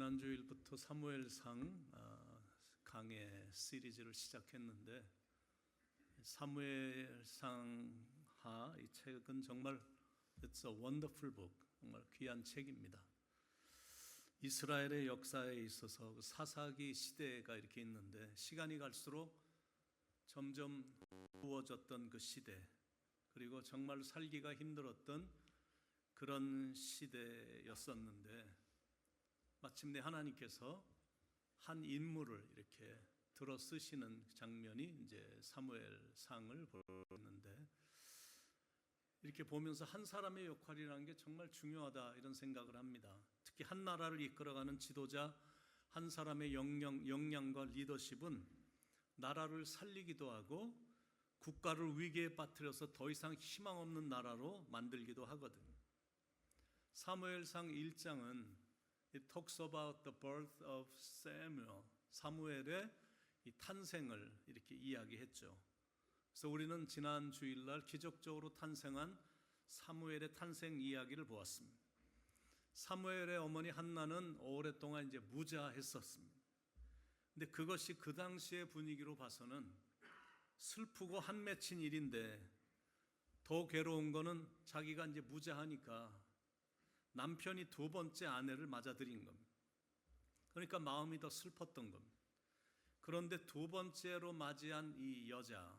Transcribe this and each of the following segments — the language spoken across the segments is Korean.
지난주일부터 사무엘상 강의 시리즈를 시작했는데 사무엘상하 이 책은 정말 It's a wonderful book, 정말 귀한 책입니다. 이스라엘의 역사에 있어서 사사기 시대가 이렇게 있는데 시간이 갈수록 점점 부어졌던 그 시대, 그리고 정말 살기가 힘들었던 그런 시대였었는데 마침내 하나님께서 한 인물을 이렇게 들어 쓰시는 장면이 이제 사무엘상을 보는데, 이렇게 보면서 한 사람의 역할이라는 게 정말 중요하다 이런 생각을 합니다. 특히 한 나라를 이끌어가는 지도자 한 사람의 역량과 리더십은 나라를 살리기도 하고 국가를 위기에 빠뜨려서 더 이상 희망 없는 나라로 만들기도 하거든. 사무엘상 1장은 It talks about the birth of Samuel. 사무엘의 이 탄생을 이렇게 이야기했죠. 그래서 우리는 지난 주일날 기적적으로 탄생한 사무엘의 탄생 이야기를 보았습니다. 사무엘의 어머니 한나는 오랫동안 이제 무자했었습니다. 근데 그것이 그 당시의 분위기로 봐서는 슬프고 한 맺힌 일인데, 더 괴로운 거는 자기가 이제 무자하니까 남편이 두 번째 아내를 맞아들인 겁니다. 그러니까 마음이 더 슬펐던 겁니다. 그런데 두 번째로 맞이한 이 여자,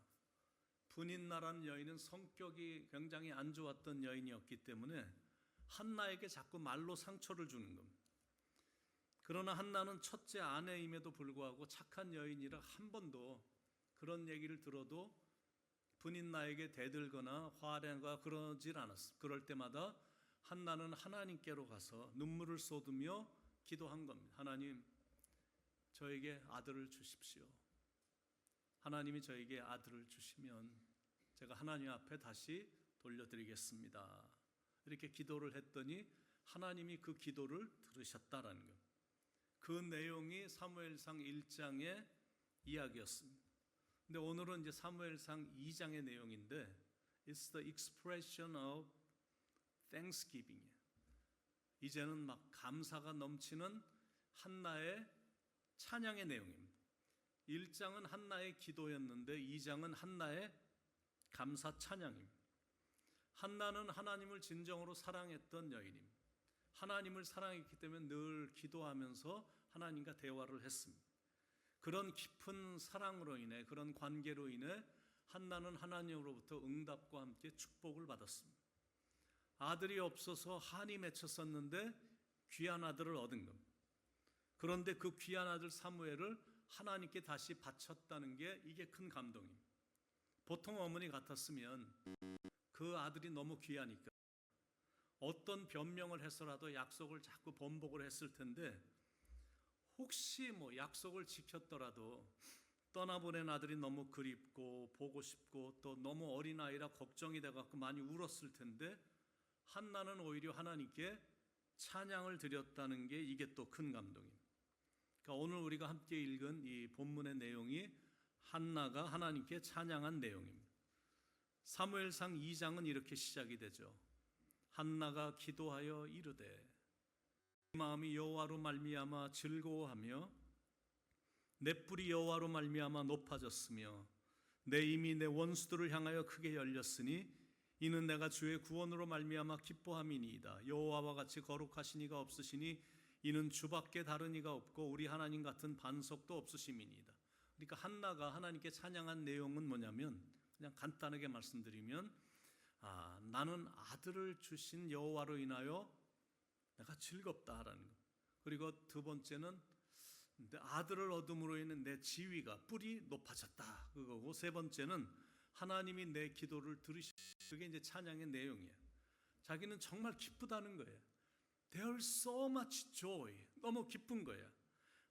분인나라는 여인은 성격이 굉장히 안 좋았던 여인이었기 때문에 한나에게 자꾸 말로 상처를 주는 겁니다. 그러나 한나는 첫째 아내임에도 불구하고 착한 여인이라 한 번도 그런 얘기를 들어도 분인나에게 대들거나 화내거나 그러질 않았습니다. 그럴 때마다 한나는 하나님께로 가서 눈물을 쏟으며 기도한 겁니다. 하나님, 저에게 아들을 주십시오. 하나님이 저에게 아들을 주시면 제가 하나님 앞에 다시 돌려드리겠습니다. 이렇게 기도를 했더니 하나님이 그 기도를 들으셨다라는 것. 그 내용이 사무엘상 1장의 이야기였습니다. 근데 오늘은 이제 사무엘상 2장의 내용인데 It's the expression of Thanksgiving. 이제는 막 감사가 넘치는 한나의 찬양의 내용입니다. 1장은 한나의 기도였는데 2장은 한나의 감사 찬양입니다. 한나는 하나님을 진정으로 사랑했던 여인입니다. 하나님을 사랑했기 때문에 늘 기도하면서 하나님과 대화를 했습니다. 그런 깊은 사랑으로 인해, 그런 관계로 인해 한나는 하나님으로부터 응답과 함께 축복을 받았습니다. 아들이 없어서 한이 맺혔었는데 귀한 아들을 얻은 겁니다. 그런데 그 귀한 아들 사무엘을 하나님께 다시 바쳤다는 게 이게 큰 감동입니다. 보통 어머니 같았으면 그 아들이 너무 귀하니까 어떤 변명을 해서라도 약속을 자꾸 번복을 했을 텐데, 혹시 약속을 지켰더라도 떠나보낸 아들이 너무 그립고 보고 싶고 또 너무 어린아이라 걱정이 돼갖고 많이 울었을 텐데, 한나는 오히려 하나님께 찬양을 드렸다는 게 이게 또 큰 감동입니다. 그러니까 오늘 우리가 함께 읽은 이 본문의 내용이 한나가 하나님께 찬양한 내용입니다. 사무엘상 2장은 이렇게 시작이 되죠. 한나가 기도하여 이르되 마음이 여호와로 말미암아 즐거워하며 내 뿔이 여호와로 말미암아 높아졌으며 내 힘이 내 원수들을 향하여 크게 열렸으니 이는 내가 주의 구원으로 말미암아 기뻐함이니이다. 여호와와 같이 거룩하신 이가 없으시니 이는 주밖에 다른 이가 없고 우리 하나님 같은 반석도 없으심이니이다. 그러니까 한나가 하나님께 찬양한 내용은 뭐냐면, 그냥 간단하게 말씀드리면 나는 아들을 주신 여호와로 인하여 내가 즐겁다라는 것. 그리고 두 번째는 내 아들을 얻음으로 인해 내 지위가 뿔이 높아졌다 그거고, 세 번째는 하나님이 내 기도를 들으시고, 그게 이제 찬양의 내용이에요. 자기는 정말 기쁘다는 거예요. There's so much joy. 너무 기쁜 거예요.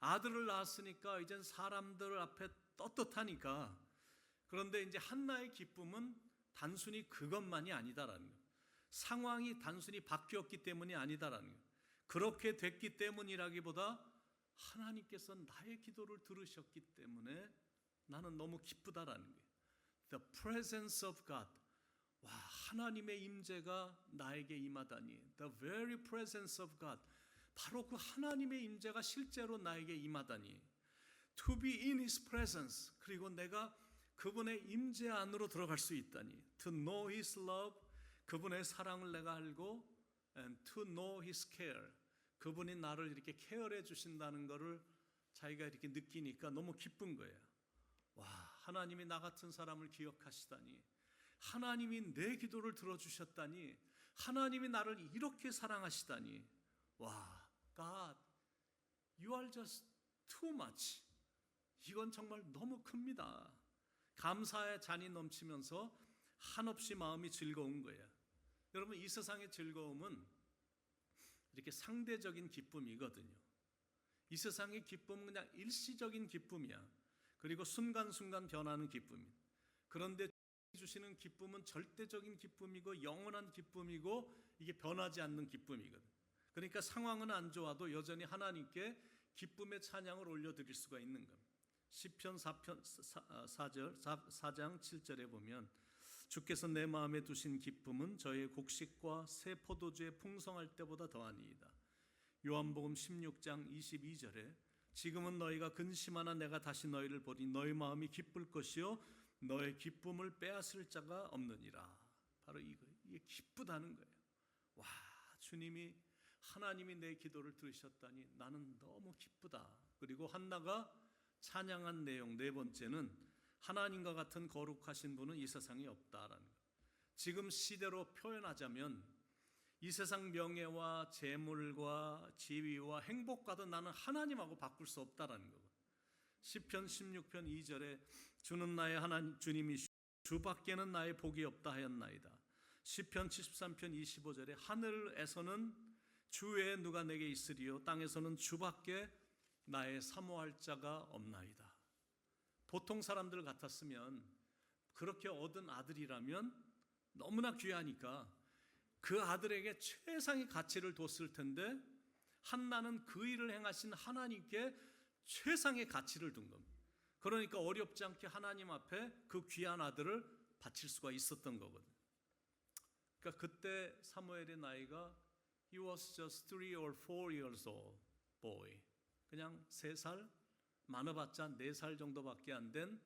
아들을 낳았으니까 이젠 사람들 앞에 떳떳하니까. 그런데 이제 한나의 기쁨은 단순히 그것만이 아니다라는 거예요. 상황이 단순히 바뀌었기 때문이 아니다라는 거예요. 그렇게 됐기 때문이라기보다 하나님께서 나의 기도를 들으셨기 때문에 나는 너무 기쁘다라는 거예요. The presence of God. 와, 하나님의 임재가 나에게 임하다니. The very presence of God. 바로 그 하나님의 임재가 실제로 나에게 임하다니, to be in His presence, 그리고 내가 그분의 임재 안으로 들어갈 수 있다니, to know His love, 그분의 사랑을 내가 알고, and to know His care, 그분이 나를 이렇게 케어해 주신다는 것을 자기가 이렇게 느끼니까 너무 기쁜 거예요. 와, 하나님이 나 같은 사람을 기억하시다니, 하나님이 내 기도를 들어주셨다니, 하나님이 나를 이렇게 사랑하시다니, 와, God, you are just too much. 이건 정말 너무 큽니다. 감사의 잔이 넘치면서 한없이 마음이 즐거운 거예요. 여러분, 이 세상의 즐거움은 이렇게 상대적인 기쁨이거든요. 이 세상의 기쁨은 그냥 일시적인 기쁨이야. 그리고 순간순간 변하는 기쁨이야. 그런데 주시는 기쁨은 절대적인 기쁨이고 영원한 기쁨이고 이게 변하지 않는 기쁨이거든. 그러니까 상황은 안 좋아도 여전히 하나님께 기쁨의 찬양을 올려드릴 수가 있는 겁니다. 시편 4장 7절에 보면 주께서 내 마음에 두신 기쁨은 저의 곡식과 새 포도주에 풍성할 때보다 더하니이다. 요한복음 16장 22절에 지금은 너희가 근심하나 내가 다시 너희를 보니 너희 마음이 기쁠 것이요 너의 기쁨을 빼앗을 자가 없느니라. 바로 이게 기쁘다는 거예요. 와, 주님이 하나님이 내 기도를 들으셨다니 나는 너무 기쁘다. 그리고 한나가 찬양한 내용 네 번째는 하나님과 같은 거룩하신 분은 이 세상에 없다라는 것. 지금 시대로 표현하자면 이 세상 명예와 재물과 지위와 행복과도 나는 하나님하고 바꿀 수 없다라는 거고. 시편 16편 2절에 주는 나의 하나님 주님이 주밖에는 나의 복이 없다 하였나이다. 시편 73편 25절에 하늘에서는 주 외에 누가 내게 있으리요 땅에서는 주밖에 나의 사모할 자가 없나이다. 보통 사람들 같았으면 그렇게 얻은 아들이라면 너무나 귀하니까 그 아들에게 최상의 가치를 뒀을 텐데 한나는 그 일을 행하신 하나님께 최상의 가치를 둔 겁니다. 그러니까 어렵지 않게 하나님 앞에 그 귀한 아들을 바칠 수가 있었던 거거든요. 그러니까 그때 사무엘의 나이가 He was just 3 or 4 years old boy. 그냥 3살, 많아봤자 4살 정도밖에 안 된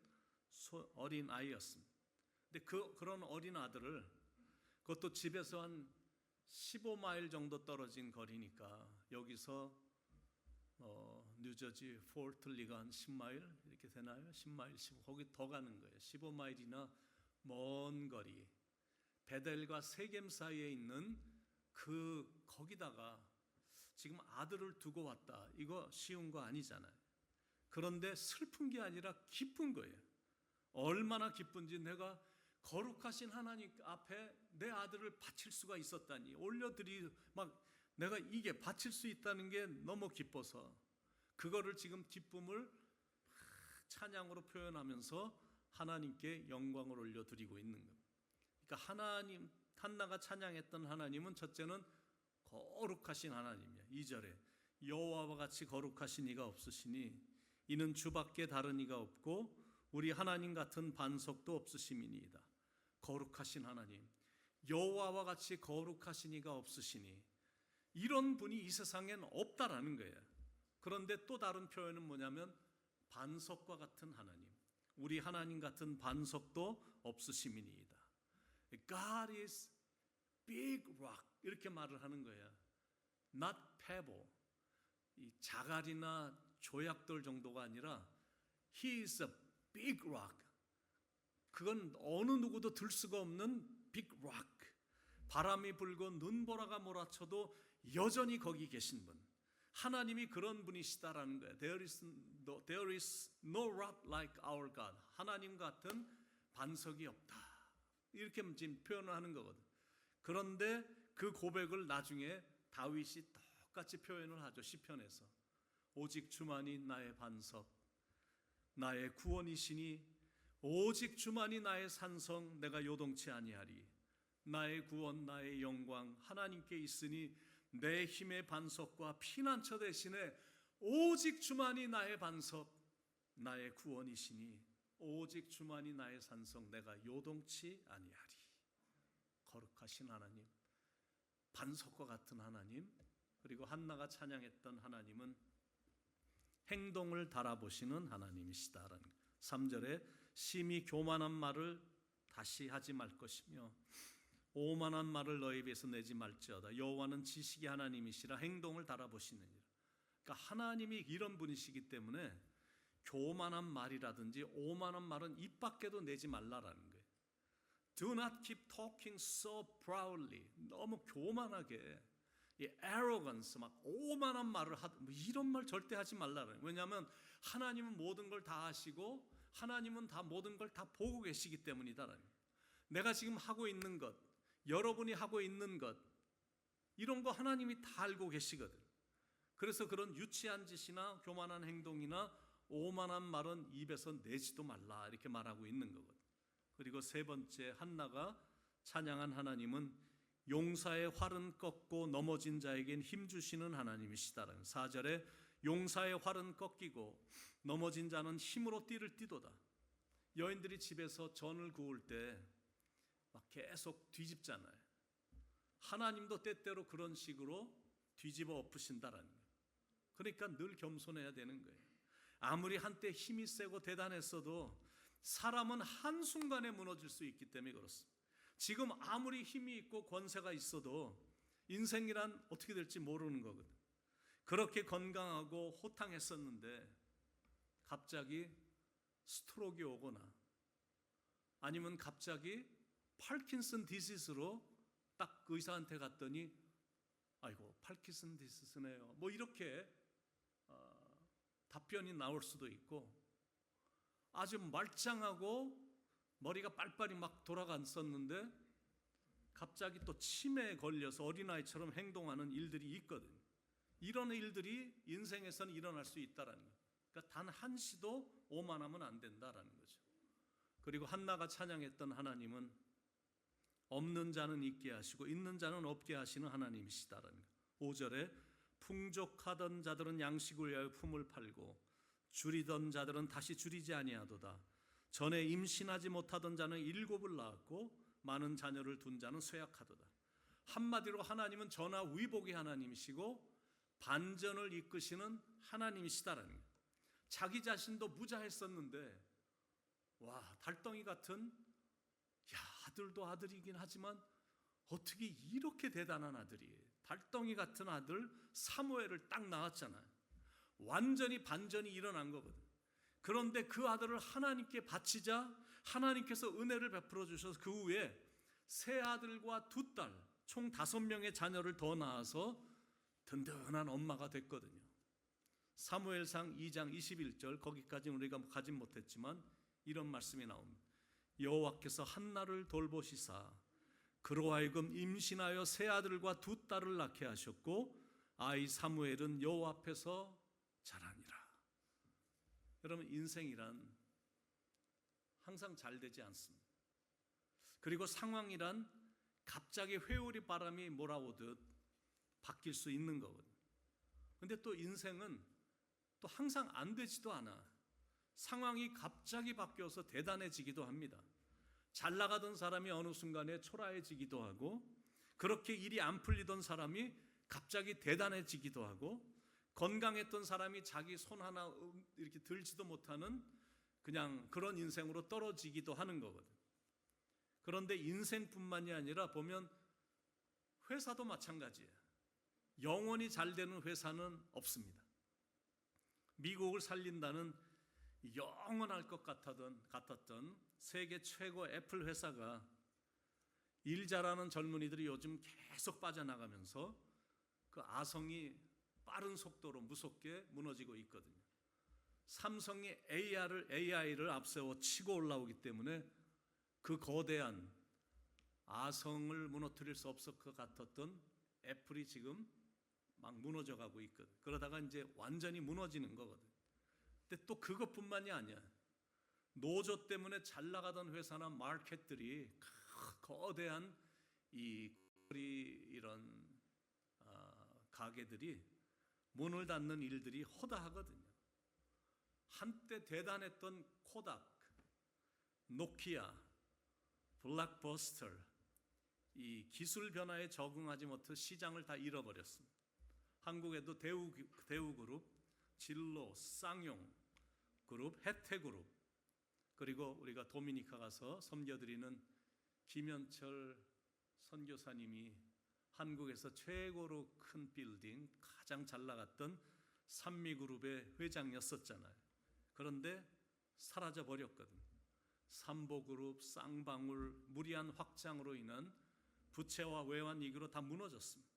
어린 아이였습니다. 근데 그런 어린 아들을 그것도 집에서 한 15마일 정도 떨어진 거리니까 여기서 뉴저지 포트리가 한 10마일 이렇게 되나요? 10마일, 15 거기 더 가는 거예요. 15마일이나 먼 거리. 베델과 세겜 사이에 있는 거기다가 지금 아들을 두고 왔다. 이거 쉬운 거 아니잖아요. 그런데 슬픈 게 아니라 기쁜 거예요. 얼마나 기쁜지 내가 거룩하신 하나님 앞에 내 아들을 바칠 수가 있었다니 내가 이게 바칠 수 있다는 게 너무 기뻐서 그거를 지금 기쁨을 찬양으로 표현하면서 하나님께 영광을 올려드리고 있는 겁니다. 그러니까 한나가 찬양했던 하나님은 첫째는 거룩하신 하나님이야. 2절에 여호와와 같이 거룩하신 이가 없으시니 이는 주밖에 다른 이가 없고 우리 하나님 같은 반석도 없으심이니이다. 거룩하신 하나님, 여호와와 같이 거룩하신 이가 없으시니 이런 분이 이 세상엔 없다라는 거예요. 그런데 또 다른 표현은 뭐냐면 반석과 같은 하나님, 우리 하나님 같은 반석도 없으심이니이다. God is big rock 이렇게 말을 하는 거예요. Not pebble, 이 자갈이나 조약돌 정도가 아니라 He is a big rock. 그건 어느 누구도 들 수가 없는 big rock. 바람이 불고 눈보라가 몰아쳐도 여전히 거기 계신 분. 하나님이 그런 분이시다라는 거예요. There is no rock like our God. 하나님 같은 반석이 없다. 이렇게 지금 표현을 하는 거거든. 그런데 그 고백을 나중에 다윗이 똑같이 표현을 하죠. 시편에서. 오직 주만이 나의 반석, 나의 구원이시니 오직 주만이 나의 산성, 내가 요동치 아니하리. 나의 구원, 나의 영광 하나님께 있으니 내 힘의 반석과 피난처 대신에 오직 주만이 나의 반석, 나의 구원이시니 오직 주만이 나의 산성, 내가 요동치 아니하리. 거룩하신 하나님, 반석과 같은 하나님, 그리고 한나가 찬양했던 하나님은 행동을 달아보시는 하나님이시다라는 것. 3절에 심히 교만한 말을 다시 하지 말 것이며 오만한 말을 너희 입에서 내지 말지어다. 여호와는 지식의 하나님이시라 행동을 달아보시느니라. 그러니까 하나님이 이런 분이시기 때문에 교만한 말이라든지 오만한 말은 입 밖에도 내지 말라라는 거예요. Do not keep talking so proudly. 너무 교만하게 이 arrogance 막 오만한 말을 뭐 이런 말 절대 하지 말라는 거예요. 왜냐하면 하나님은 모든 걸 다 아시고 하나님은 다 모든 걸 다 보고 계시기 때문이다라는 거예요. 내가 지금 하고 있는 것, 여러분이 하고 있는 것 이런 거 하나님이 다 알고 계시거든. 그래서 그런 유치한 짓이나 교만한 행동이나 오만한 말은 입에서 내지도 말라 이렇게 말하고 있는 거거든. 그리고 세 번째 한나가 찬양한 하나님은 용사의 활은 꺾고 넘어진 자에겐 힘 주시는 하나님이시다라는 4절에 용사의 활은 꺾이고 넘어진 자는 힘으로 띠를 띠도다. 여인들이 집에서 전을 구울 때 막 계속 뒤집잖아요. 하나님도 때때로 그런 식으로 뒤집어 엎으신다라는 거예요. 그러니까 늘 겸손해야 되는 거예요. 아무리 한때 힘이 세고 대단했어도 사람은 한순간에 무너질 수 있기 때문에 그렇습니다. 지금 아무리 힘이 있고 권세가 있어도 인생이란 어떻게 될지 모르는 거거든. 그렇게 건강하고 호탕했었는데 갑자기 스트로크가 오거나 아니면 갑자기 파킨슨 디시스로 딱 의사한테 갔더니 아이고 파킨슨 디시스네요. 뭐 이렇게 답변이 나올 수도 있고 아주 말짱하고 머리가 빨빨이 막 돌아갔었는데 갑자기 또 치매에 걸려서 어린아이처럼 행동하는 일들이 있거든. 이런 일들이 인생에서는 일어날 수 있다라는 거예요. 그러니까 단 한시도 오만하면 안 된다라는 거죠. 그리고 한나가 찬양했던 하나님은 없는 자는 있게 하시고 있는 자는 없게 하시는 하나님이시다라는 거예요. 5절에 풍족하던 자들은 양식을 위하여 품을 팔고 줄이던 자들은 다시 줄이지 아니하도다. 전에 임신하지 못하던 자는 7을 낳았고 많은 자녀를 둔 자는 쇠약하도다. 한마디로 하나님은 전화위복의 하나님이시고 반전을 이끄시는 하나님이시다라는 거예요. 자기 자신도 무자했었는데 와 달덩이 같은 아들도 아들이긴 하지만 어떻게 이렇게 대단한 아들이 달덩이 같은 아들 사무엘을 딱 낳았잖아요. 완전히 반전이 일어난 거거든. 그런데 그 아들을 하나님께 바치자 하나님께서 은혜를 베풀어 주셔서 그 후에 세 아들과 두 딸 총 5명의 자녀를 더 낳아서 든든한 엄마가 됐거든요. 사무엘상 2장 21절 거기까지는 우리가 가진 못했지만 이런 말씀이 나옵니다. 여호와께서 한나를 돌보시사 그로 하여금 임신하여 세 아들과 두 딸을 낳게 하셨고 아이 사무엘은 여호와 앞에서 자라니라. 여러분 인생이란 항상 잘 되지 않습니다. 그리고 상황이란 갑자기 회오리 바람이 몰아오듯 바뀔 수 있는 거거든요. 근데 또 인생은 또 항상 안 되지도 않아. 상황이 갑자기 바뀌어서 대단해지기도 합니다. 잘 나가던 사람이 어느 순간에 초라해지기도 하고 그렇게 일이 안 풀리던 사람이 갑자기 대단해지기도 하고 건강했던 사람이 자기 손 하나 이렇게 들지도 못하는 그냥 그런 인생으로 떨어지기도 하는 거거든. 그런데 인생뿐만이 아니라 보면 회사도 마찬가지예요. 영원히 잘 되는 회사는 없습니다. 미국을 살린다는 영원할 것 같았던 세계 최고 애플 회사가 일 잘하는 젊은이들이 요즘 계속 빠져나가면서 그 아성이 빠른 속도로 무섭게 무너지고 있거든요. 삼성이 AI를 앞세워 치고 올라오기 때문에 그 거대한 아성을 무너뜨릴 수 없을 것 같았던 애플이 지금 막 무너져가고 있거든. 그러다가 이제 완전히 무너지는 거거든. 근데 또 그것뿐만이 아니야. 노조 때문에 잘 나가던 회사나 마켓들이 거대한 이런 가게들이 문을 닫는 일들이 허다하거든요. 한때 대단했던 코닥, 노키아, 블랙버스터 이 기술 변화에 적응하지 못해 시장을 다 잃어버렸습니다. 한국에도 대우그룹, 진로, 쌍용 그룹, 혜태그룹, 그리고 우리가 도미니카 가서 섬겨드리는 김현철 선교사님이 한국에서 최고로 큰 빌딩, 가장 잘 나갔던 산미그룹의 회장이었었잖아요. 그런데 사라져 버렸거든요. 삼보그룹, 쌍방울, 무리한 확장으로 인한 부채와 외환 위기로 다 무너졌습니다.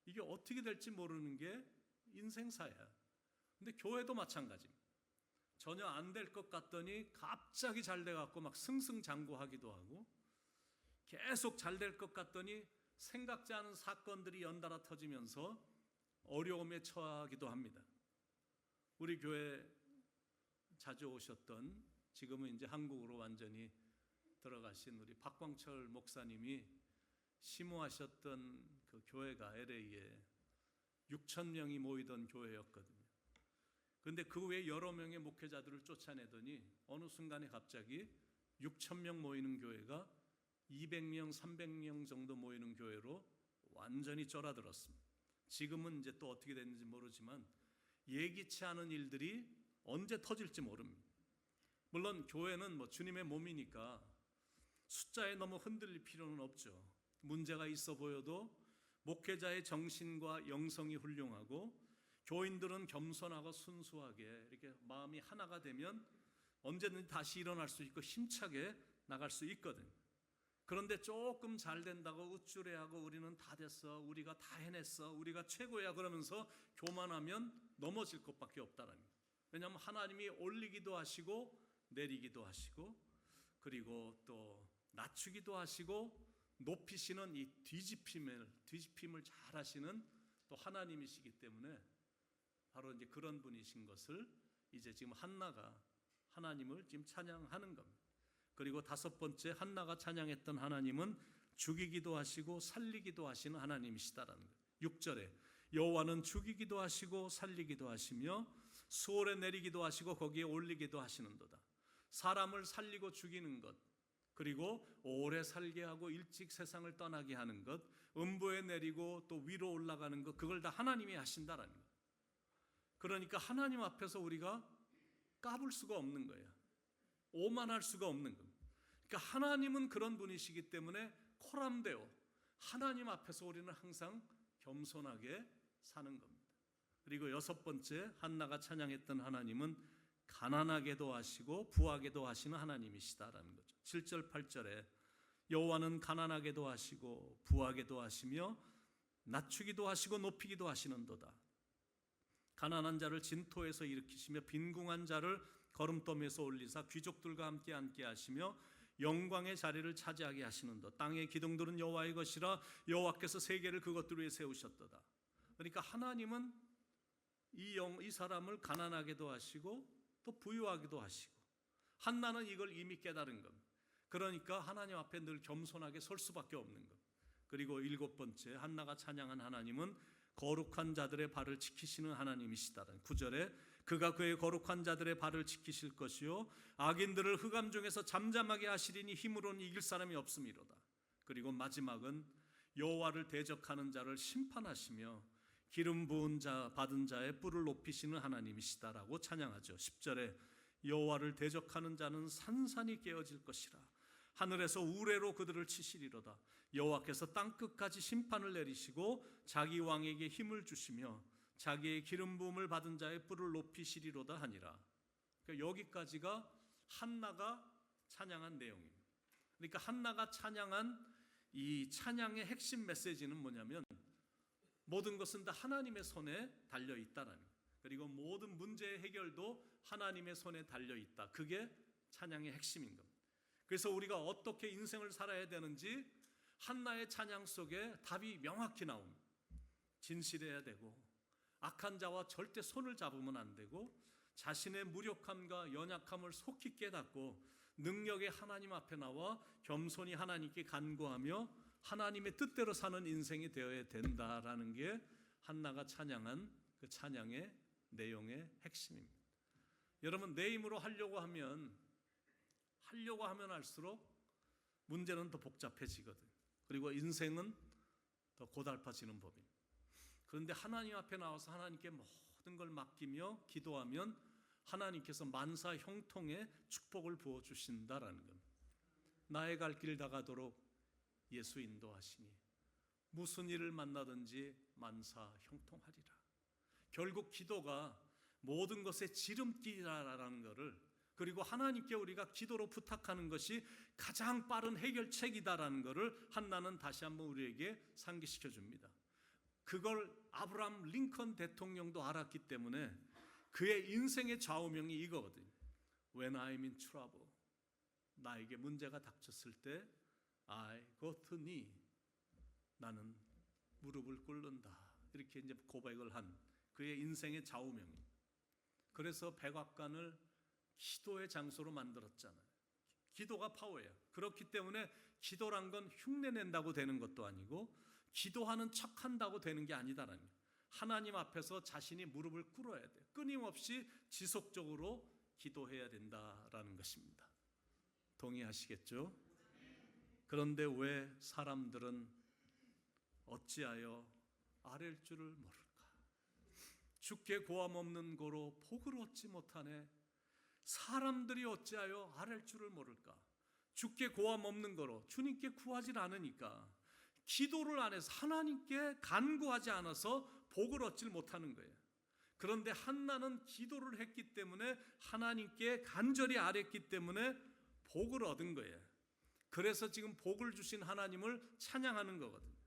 이게 어떻게 될지 모르는 게 인생사야. 근데 교회도 마찬가지입니다. 전혀 안 될 것 같더니 갑자기 잘 돼갖고 막 승승장구하기도 하고, 계속 잘 될 것 같더니 생각지 않은 사건들이 연달아 터지면서 어려움에 처하기도 합니다. 우리 교회 자주 오셨던, 지금은 이제 한국으로 완전히 들어가신 우리 박광철 목사님이 심호하셨던 그 교회가 LA에 6천 명이 모이던 교회였거든요. 그런데 그 외에 여러 명의 목회자들을 쫓아내더니 어느 순간에 갑자기 6천 명 모이는 교회가 200명, 300명 정도 모이는 교회로 완전히 쫄아들었습니다. 지금은 이제 또 어떻게 됐는지 모르지만 예기치 않은 일들이 언제 터질지 모릅니다. 물론 교회는 뭐 주님의 몸이니까 숫자에 너무 흔들릴 필요는 없죠. 문제가 있어 보여도 목회자의 정신과 영성이 훌륭하고 교인들은 겸손하고 순수하게 이렇게 마음이 하나가 되면 언제든지 다시 일어날 수 있고 힘차게 나갈 수 있거든요. 그런데 조금 잘 된다고 우쭐해하고 우리는 다 됐어, 우리가 다 해냈어, 우리가 최고야 그러면서 교만하면 넘어질 것밖에 없다는 거예요. 왜냐하면 하나님이 올리기도 하시고 내리기도 하시고, 그리고 또 낮추기도 하시고 높이시는 이 뒤집힘을 잘 하시는 또 하나님이시기 때문에 바로 이제 그런 분이신 것을 이제 지금 한나가 하나님을 지금 찬양하는 겁니다. 그리고 다섯 번째, 한나가 찬양했던 하나님은 죽이기도 하시고 살리기도 하시는 하나님이시다라는 거예요. 6절에 여호와는 죽이기도 하시고 살리기도 하시며 수월에 내리기도 하시고 거기에 올리기도 하시는도다. 사람을 살리고 죽이는 것, 그리고 오래 살게 하고 일찍 세상을 떠나게 하는 것, 음부에 내리고 또 위로 올라가는 것, 그걸 다 하나님이 하신다라는 거예요. 그러니까 하나님 앞에서 우리가 까불 수가 없는 거예요. 오만할 수가 없는 겁니다. 그러니까 하나님은 그런 분이시기 때문에 코람데오, 하나님 앞에서 우리는 항상 겸손하게 사는 겁니다. 그리고 여섯 번째, 한나가 찬양했던 하나님은 가난하게도 하시고 부하게도 하시는 하나님이시다라는 거죠. 7절 8절에 여호와는 가난하게도 하시고 부하게도 하시며 낮추기도 하시고 높이기도 하시는도다. 가난한 자를 진토에서 일으키시며 빈궁한 자를 거름더미에서 올리사 귀족들과 함께 앉게 하시며 영광의 자리를 차지하게 하시는도다. 땅의 기둥들은 여호와의 것이라 여호와께서 세계를 그것들 위에 세우셨도다. 그러니까 하나님은 이 사람을 가난하게도 하시고 또 부유하기도 하시고, 한나는 이걸 이미 깨달은 겁니다. 그러니까 하나님 앞에 늘 겸손하게 설 수밖에 없는 것. 그리고 일곱 번째, 한나가 찬양한 하나님은 거룩한 자들의 발을 지키시는 하나님이시다는 9절에 그가 그의 거룩한 자들의 발을 지키실 것이요 악인들을 흑암 중에서 잠잠하게 하시리니 힘으로는 이길 사람이 없음이로다. 그리고 마지막은 여호와를 대적하는 자를 심판하시며 기름 부은 자 받은 자의 뿔을 높이시는 하나님이시다라고 찬양하죠. 10절에 여호와를 대적하는 자는 산산이 깨어질 것이라 하늘에서 우레로 그들을 치시리로다. 여호와께서 땅 끝까지 심판을 내리시고 자기 왕에게 힘을 주시며 자기의 기름 부음을 받은 자의 뿔을 높이시리로다 하니라. 그러니까 여기까지가 한나가 찬양한 내용입니다. 그러니까 한나가 찬양한 이 찬양의 핵심 메시지는 뭐냐면 모든 것은 다 하나님의 손에 달려 있다라는 거예요. 그리고 모든 문제의 해결도 하나님의 손에 달려 있다. 그게 찬양의 핵심인 겁니다. 그래서 우리가 어떻게 인생을 살아야 되는지 한나의 찬양 속에 답이 명확히 나옵니다. 진실해야 되고 악한 자와 절대 손을 잡으면 안 되고 자신의 무력함과 연약함을 속히 깨닫고 능력의 하나님 앞에 나와 겸손히 하나님께 간구하며 하나님의 뜻대로 사는 인생이 되어야 된다라는 게 한나가 찬양한 그 찬양의 내용의 핵심입니다. 여러분, 내 힘으로 하려고 하면 할수록 문제는 더 복잡해지거든. 그리고 인생은 더 고달파지는 법입니다. 그런데 하나님 앞에 나와서 하나님께 모든 걸 맡기며 기도하면 하나님께서 만사 형통의 축복을 부어 주신다라는 겁니다. 나의 갈 길 다가도록 예수 인도하시니 무슨 일을 만나든지 만사 형통하리라. 결국 기도가 모든 것의 지름길이라는 것을, 그리고 하나님께 우리가 기도로 부탁하는 것이 가장 빠른 해결책이다라는 것을 한나는 다시 한번 우리에게 상기시켜 줍니다. 그걸 아브라함 링컨 대통령도 알았기 때문에 그의 인생의 좌우명이 이거거든요. When I'm in trouble, 나에게 문제가 닥쳤을 때 I go to knee, 나는 무릎을 꿇는다. 이렇게 이제 고백을 한 그의 인생의 좌우명입니다. 그래서 백악관을 기도의 장소로 만들었잖아요. 기도가 파워예요. 그렇기 때문에 기도란 건 흉내낸다고 되는 것도 아니고 기도하는 척한다고 되는 게 아니다라는 거예요. 하나님 앞에서 자신이 무릎을 꿇어야 돼요. 끊임없이 지속적으로 기도해야 된다라는 것입니다. 동의하시겠죠? 그런데 왜 사람들은 어찌하여 아랠 줄을 모를까? 주께 고함 없는 고로 복을 얻지 못하네. 사람들이 어찌하여 아랠 줄을 모를까? 주께 고함 없는 거로 주님께 구하지 않으니까, 기도를 안 해서 하나님께 간구하지 않아서 복을 얻지 못하는 거예요. 그런데 한나는 기도를 했기 때문에, 하나님께 간절히 아뢰기 때문에 복을 얻은 거예요. 그래서 지금 복을 주신 하나님을 찬양하는 거거든요.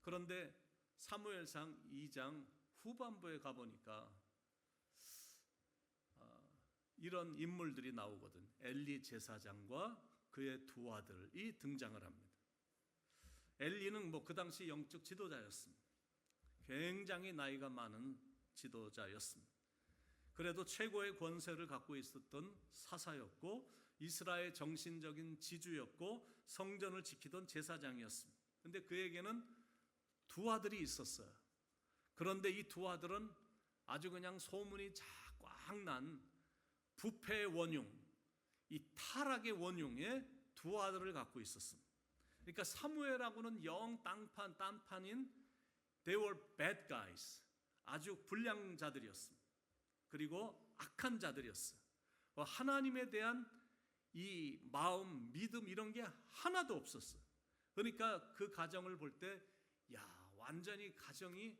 그런데 사무엘상 2장 후반부에 가보니까 이런 인물들이 나오거든. 엘리 제사장과 그의 두 아들이 등장을 합니다. 엘리는 그 당시 영적 지도자였습니다. 굉장히 나이가 많은 지도자였습니다. 그래도 최고의 권세를 갖고 있었던 사사였고 이스라엘 정신적인 지주였고 성전을 지키던 제사장이었습니다. 그런데 그에게는 두 아들이 있었어요. 그런데 이 두 아들은 아주 그냥 소문이 꽉 난 부패의 원흉, 이 타락의 원흉의 두 아들을 갖고 있었습니다. 그러니까 사무엘하고는 영 딴판인 they were bad guys, 아주 불량자들이었습니다. 그리고 악한 자들이었어요. 하나님에 대한 이 마음, 믿음 이런 게 하나도 없었어요. 그러니까 그 가정을 볼 때 완전히 가정이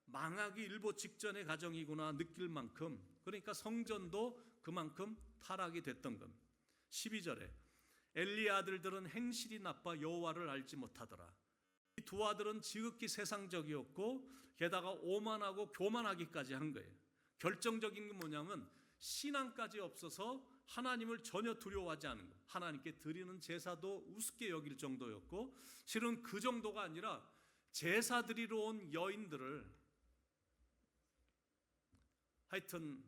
망하기 일보 직전의 가정이구나 느낄 만큼, 그러니까 성전도 그만큼 타락이 됐던 겁니다. 12절에 엘리 아들들은 행실이 나빠 여호와를 알지 못하더라. 이 두 아들은 지극히 세상적이었고 게다가 오만하고 교만하기까지 한 거예요. 결정적인 건 뭐냐면 신앙까지 없어서 하나님을 전혀 두려워하지 않은 것, 하나님께 드리는 제사도 우습게 여길 정도였고, 실은 그 정도가 아니라 제사 드리러 온 여인들을, 하여튼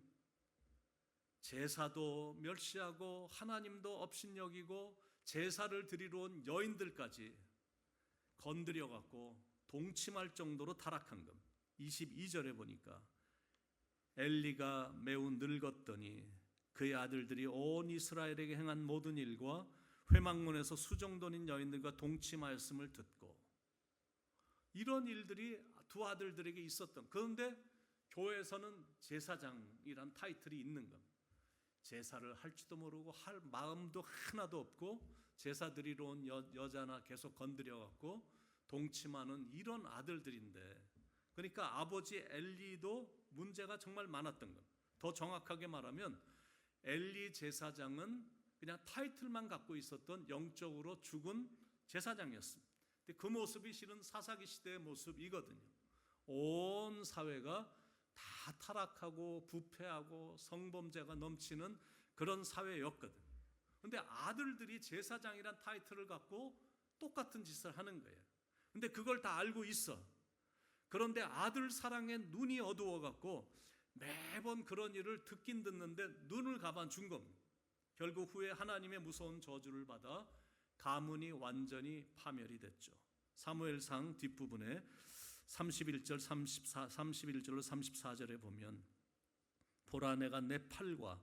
제사도 멸시하고 하나님도 업신여기고 제사를 드리러 온 여인들까지 건드려 갖고 동침할 정도로 타락한 겁니다. 22절에 보니까 엘리가 매우 늙었더니 그의 아들들이 온 이스라엘에게 행한 모든 일과 회막문에서 수정돈인 여인들과 동침하였음을 듣고, 이런 일들이 두 아들들에게 있었던. 그런데 교회에서는 제사장이란 타이틀이 있는 겁니다. 제사를 할지도 모르고 할 마음도 하나도 없고 제사 드리러 온 여자나 계속 건드려갖고 동침하는 이런 아들들인데, 그러니까 아버지 엘리도 문제가 정말 많았던 겁니다. 더 정확하게 말하면 엘리 제사장은 그냥 타이틀만 갖고 있었던 영적으로 죽은 제사장이었습니다. 근데 그 모습이 실은 사사기 시대의 모습이거든요. 온 사회가 다 타락하고 부패하고 성범죄가 넘치는 그런 사회였거든. 그런데 아들들이 제사장이란 타이틀을 갖고 똑같은 짓을 하는 거예요. 근데 그걸 다 알고 있어. 그런데 아들 사랑에 눈이 어두워갖고 매번 그런 일을 듣긴 듣는데 눈을 가만 준 겁니다. 결국 후에 하나님의 무서운 저주를 받아 가문이 완전히 파멸이 됐죠. 사무엘상 뒷부분에 31절로 34절에 보면, 보라 내가 내 팔과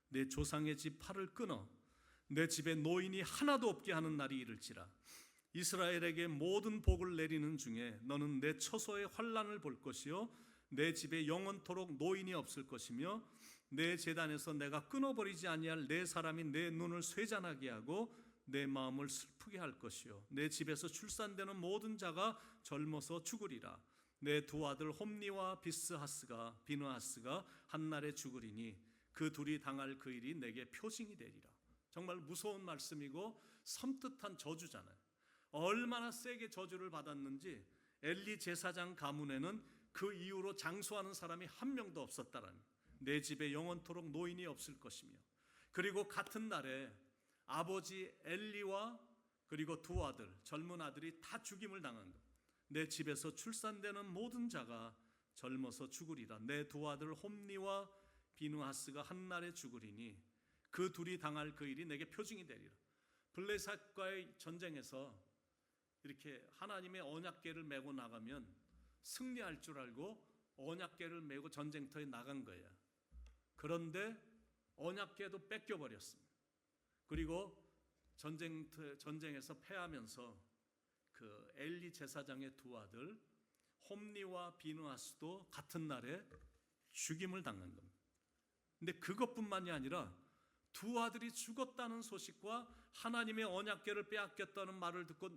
내 조상의 집 팔을 끊어 내 집에 노인이 하나도 없게 하는 날이 이를지라. 이스라엘에게 모든 복을 내리는 중에 너는 내 처소의 환난을 볼 것이요 내 집에 영원토록 노인이 없을 것이며 내 제단에서 내가 끊어버리지 아니할 내 사람이 내 눈을 쇠잔하게 하고 내 마음을 슬프게 할 것이요 내 집에서 출산되는 모든 자가 젊어서 죽으리라. 내 두 아들 홈니와 비느하스가 한날에 죽으리니 그 둘이 당할 그 일이 내게 표징이 되리라. 정말 무서운 말씀이고 섬뜩한 저주잖아요. 얼마나 세게 저주를 받았는지 엘리 제사장 가문에는 그 이후로 장수하는 사람이 한 명도 없었다라는, 내 집에 영원토록 노인이 없을 것이며, 그리고 같은 날에 아버지 엘리와 그리고 두 아들, 젊은 아들이 다 죽임을 당한 것. 내 집에서 출산되는 모든 자가 젊어서 죽으리라. 내 두 아들 홈니와 비느하스가 한날에 죽으리니 그 둘이 당할 그 일이 내게 표징이 되리라. 블레셋과의 전쟁에서 이렇게 하나님의 언약궤를 메고 나가면 승리할 줄 알고 언약궤를 메고 전쟁터에 나간 거예요. 그런데 언약궤도 뺏겨버렸습니다. 그리고 전쟁에서 패하면서 그 엘리 제사장의 두 아들 홈니와 비느하스도 같은 날에 죽임을 당한 겁니다. 근데 그것뿐만이 아니라 두 아들이 죽었다는 소식과 하나님의 언약궤를 빼앗겼다는 말을 듣고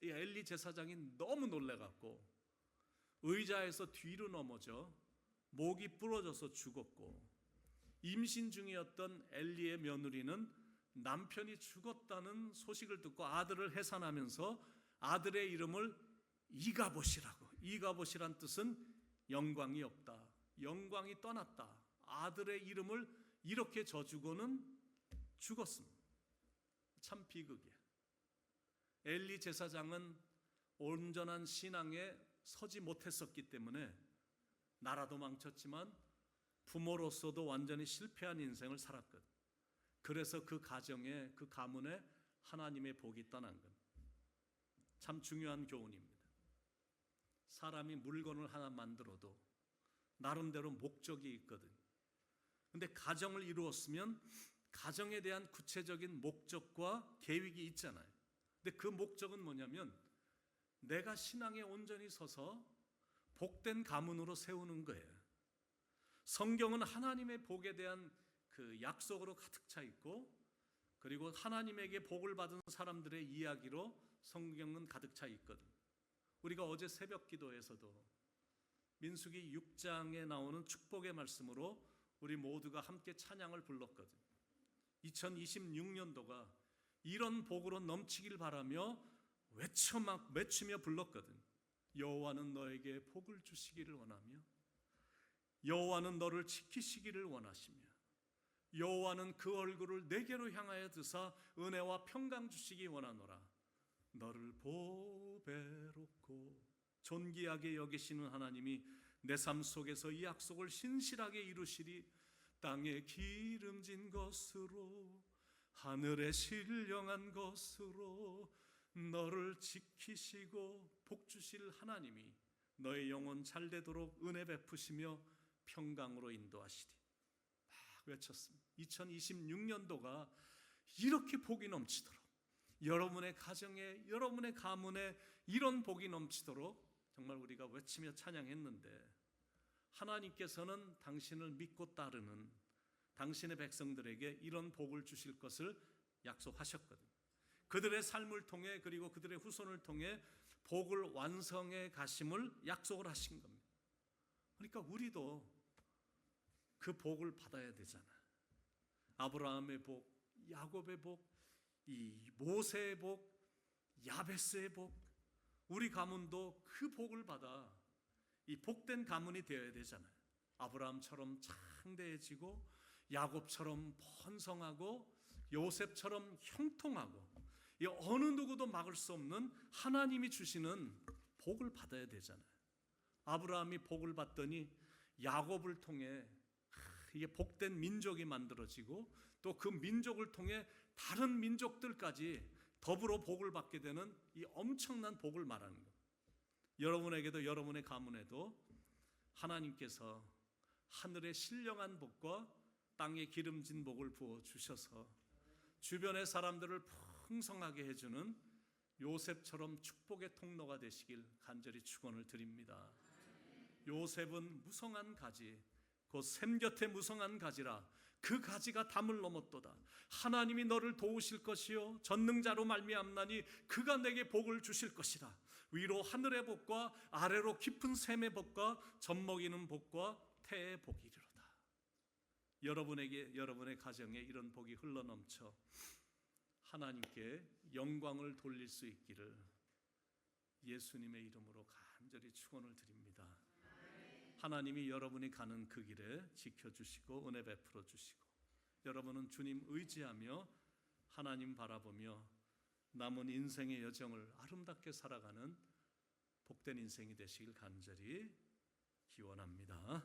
엘리 제사장이 너무 놀래갖고 의자에서 뒤로 넘어져 목이 부러져서 죽었고, 임신 중이었던 엘리의 며느리는 남편이 죽었다는 소식을 듣고 아들을 해산하면서 아들의 이름을 이가봇이란 뜻은 영광이 없다, 영광이 떠났다, 아들의 이름을 이렇게 져주고는 죽었습니다. 참 비극이에요. 엘리 제사장은 온전한 신앙에 서지 못했었기 때문에 나라도 망쳤지만 부모로서도 완전히 실패한 인생을 살았거든. 그래서 그 가정에, 그 가문에 하나님의 복이 떠난 것. 참 중요한 교훈입니다. 사람이 물건을 하나 만들어도 나름대로 목적이 있거든. 근데 가정을 이루었으면 가정에 대한 구체적인 목적과 계획이 있잖아요. 근데 그 목적은 뭐냐면 내가 신앙에 온전히 서서 복된 가문으로 세우는 거예요. 성경은 하나님의 복에 대한 그 약속으로 가득 차 있고, 그리고 하나님에게 복을 받은 사람들의 이야기로 성경은 가득 차 있거든. 우리가 어제 새벽 기도에서도 민수기 6장에 나오는 축복의 말씀으로 우리 모두가 함께 찬양을 불렀거든. 2026년도가 이런 복으로 넘치길 바라며 외치며 불렀거든. 여호와는 너에게 복을 주시기를 원하며, 여호와는 너를 지키시기를 원하시며, 여호와는 그 얼굴을 내게로 향하여 드사 은혜와 평강 주시기 원하노라. 너를 보배롭고 존귀하게 여기시는 하나님이 내 삶 속에서 이 약속을 신실하게 이루시리. 땅에 기름진 것으로 하늘에 신령한 것으로 너를 지키시고 복 주실 하나님이 너의 영혼 잘 되도록 은혜 베푸시며 평강으로 인도하시리. 막 외쳤습니다. 2026년도가 이렇게 복이 넘치도록, 여러분의 가정에, 여러분의 가문에 이런 복이 넘치도록 정말 우리가 외치며 찬양했는데, 하나님께서는 당신을 믿고 따르는 당신의 백성들에게 이런 복을 주실 것을 약속하셨거든요. 그들의 삶을 통해, 그리고 그들의 후손을 통해 복을 완성해 가심을 약속을 하신 겁니다. 그러니까 우리도 그 복을 받아야 되잖아요. 아브라함의 복, 야곱의 복, 이 모세의 복, 야베스의 복, 우리 가문도 그 복을 받아 이 복된 가문이 되어야 되잖아요. 아브라함처럼 창대해지고, 야곱처럼 번성하고, 요셉처럼 형통하고, 이 어느 누구도 막을 수 없는 하나님이 주시는 복을 받아야 되잖아요. 아브라함이 복을 받더니 야곱을 통해 이게 복된 민족이 만들어지고, 또 그 민족을 통해 다른 민족들까지 더불어 복을 받게 되는 이 엄청난 복을 말하는 거예요. 여러분에게도, 여러분의 가문에도 하나님께서 하늘의 신령한 복과 땅의 기름진 복을 부어 주셔서 주변의 사람들을 풍성하게 해주는 요셉처럼 축복의 통로가 되시길 간절히 축원을 드립니다. 요셉은 무성한 가지, 곧 샘 곁에 무성한 가지라 그 가지가 담을 넘었도다. 하나님이 너를 도우실 것이요 전능자로 말미암나니 그가 내게 복을 주실 것이라. 위로 하늘의 복과 아래로 깊은 샘의 복과 젖먹이는 복과 태의 복이리로다. 여러분에게, 여러분의 가정에 이런 복이 흘러넘쳐 하나님께 영광을 돌릴 수 있기를 예수님의 이름으로 간절히 축원을 드립니다. 하나님이 여러분이 가는 그 길에 지켜주시고 은혜 베풀어 주시고, 여러분은 주님 의지하며 하나님 바라보며 남은 인생의 여정을 아름답게 살아가는 복된 인생이 되시길 간절히 기원합니다.